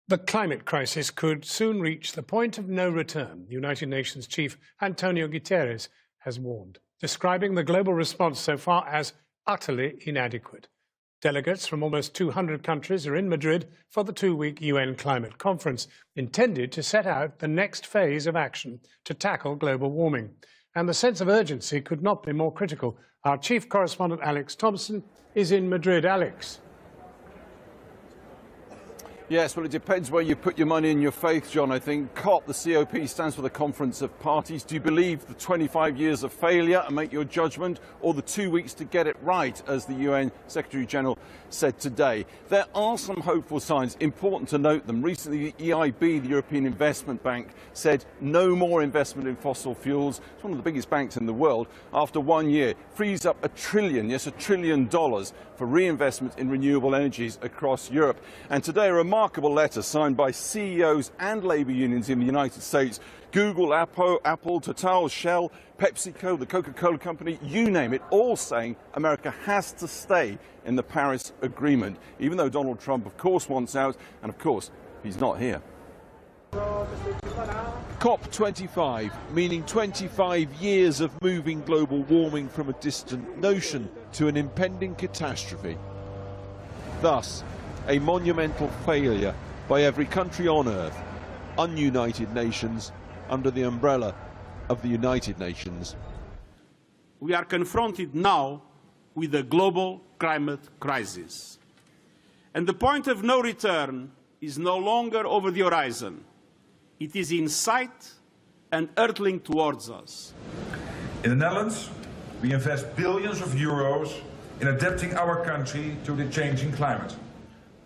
The climate crisis could soon reach the point of no return, United Nations Chief Antonio Guterres has warned, describing the global response so far as utterly inadequate. Delegates from almost 200 countries are in Madrid for the two-week UN climate conference, intended to set out the next phase of action to tackle global warming. And the sense of urgency could not be more critical. Our chief correspondent, Alex Thompson, is in Madrid. Alex. Yes, well, it depends where you put your money and your faith, John. I think COP, the COP, stands for the Conference of Parties. Do you believe the 25 years of failure and make your judgment, or the 2 weeks to get it right, as the UN Secretary-General said today? There are some hopeful signs, important to note them. Recently, the EIB, the European Investment Bank, said no more investment in fossil fuels. It's one of the biggest banks in the world. After 1 year, frees up $1 trillion, yes, $1 trillion for reinvestment in renewable energies across Europe. And today, a remarkable letter signed by CEOs and labour unions in the United States. Google, Apple, Total, Shell, PepsiCo, the Coca-Cola Company, you name it, all saying America has to stay in the Paris Agreement, even though Donald Trump, of course, wants out, and of course, he's not here. COP25, meaning 25 years of moving global warming from a distant notion to an impending catastrophe. Thus, a monumental failure by every country on Earth, ununited nations under the umbrella of the United Nations. We are confronted now with a global climate crisis. And the point of no return is no longer over the horizon. It is in sight and hurtling towards us. In the Netherlands, we invest billions of euros in adapting our country to the changing climate.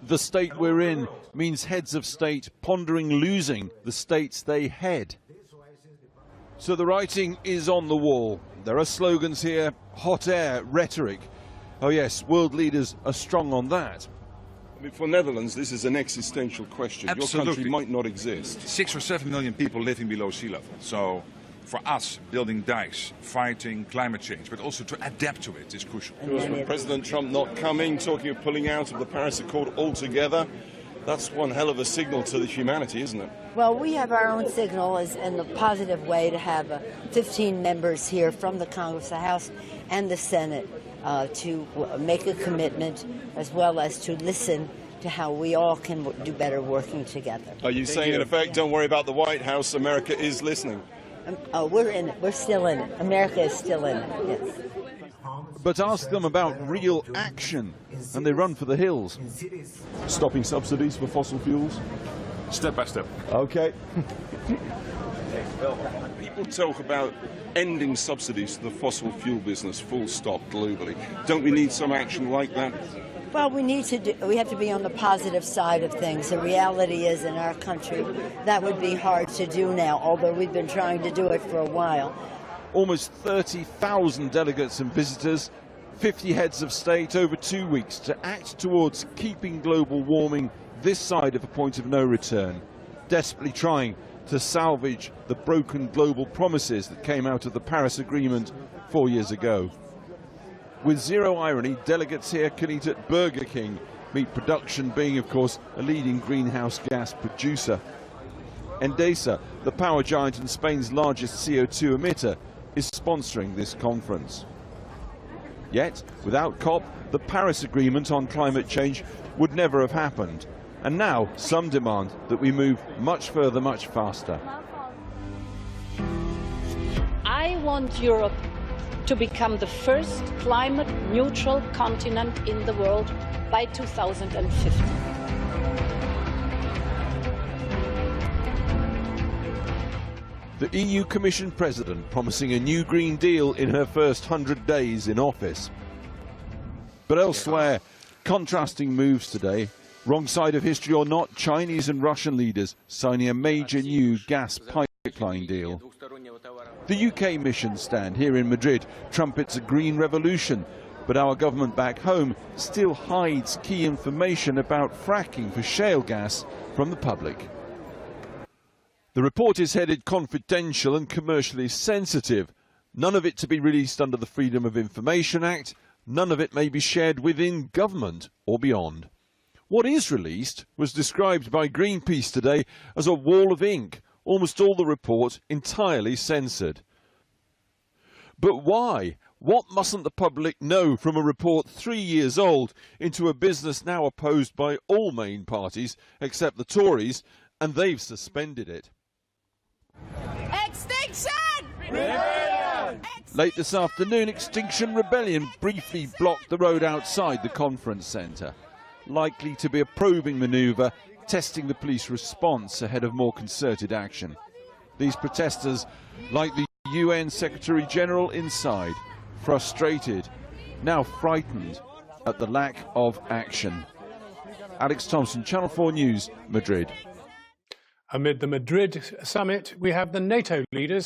The state we're in means heads of state pondering losing the states they head. So the writing is on the wall. There are slogans here, hot air, rhetoric. Oh yes, world leaders are strong on that. I mean, for Netherlands, this is an existential question. Absolutely. Your country might not exist. 6 or 7 million people living below sea level. So for us, building dikes, fighting climate change, but also to adapt to it is crucial. Of course, with President Trump not coming, talking of pulling out of the Paris Accord altogether, that's one hell of a signal to the humanity, isn't it? Well, we have our own signal in a positive way to have 15 members here from the Congress, the House, and the Senate to make a commitment, as well as to listen to how we all can do better working together. Are you saying, in effect, don't worry about the White House, America is listening? Oh, we're in it. We're still in it. America is still in it, yes. But ask them about real action, and they run for the hills. Stopping subsidies for fossil fuels? Step by step. Okay. People talk about ending subsidies to the fossil fuel business, full stop, globally. Don't we need some action like that? Well, we have to be on the positive side of things. The reality is, in our country, that would be hard to do now, although we've been trying to do it for a while. Almost 30,000 delegates and visitors, 50 heads of state over 2 weeks to act towards keeping global warming this side of a point of no return, desperately trying to salvage the broken global promises that came out of the Paris Agreement 4 years ago. With zero irony, delegates here can eat at Burger King, meat production being, of course, a leading greenhouse gas producer. Endesa, the power giant and Spain's largest CO2 emitter, is sponsoring this conference. Yet, without COP, the Paris Agreement on climate change would never have happened. And now, some demand that we move much further, much faster. I want Europe to become the first climate-neutral continent in the world by 2050. The EU Commission President promising a new Green Deal in her first 100 days in office. But elsewhere, contrasting moves today. Wrong side of history or not, Chinese and Russian leaders signing a major new gas pipeline deal. The UK mission stand here in Madrid trumpets a green revolution, but our government back home still hides key information about fracking for shale gas from the public. The report is headed confidential and commercially sensitive. None of it to be released under the Freedom of Information Act. None of it may be shared within government or beyond. What is released was described by Greenpeace today as a wall of ink, almost all the report entirely censored. But why? What mustn't the public know from a report 3 years old into a business now opposed by all main parties except the Tories, and they've suspended it? Extinction Rebellion! Late this afternoon, Extinction Rebellion briefly blocked the road outside the conference centre, likely to be a probing manoeuvre testing the police response ahead of more concerted action. These protesters, like the UN Secretary-General inside, frustrated, now frightened at the lack of action. Alex Thompson, Channel 4 News, Madrid. Amid the Madrid summit, we have the NATO leaders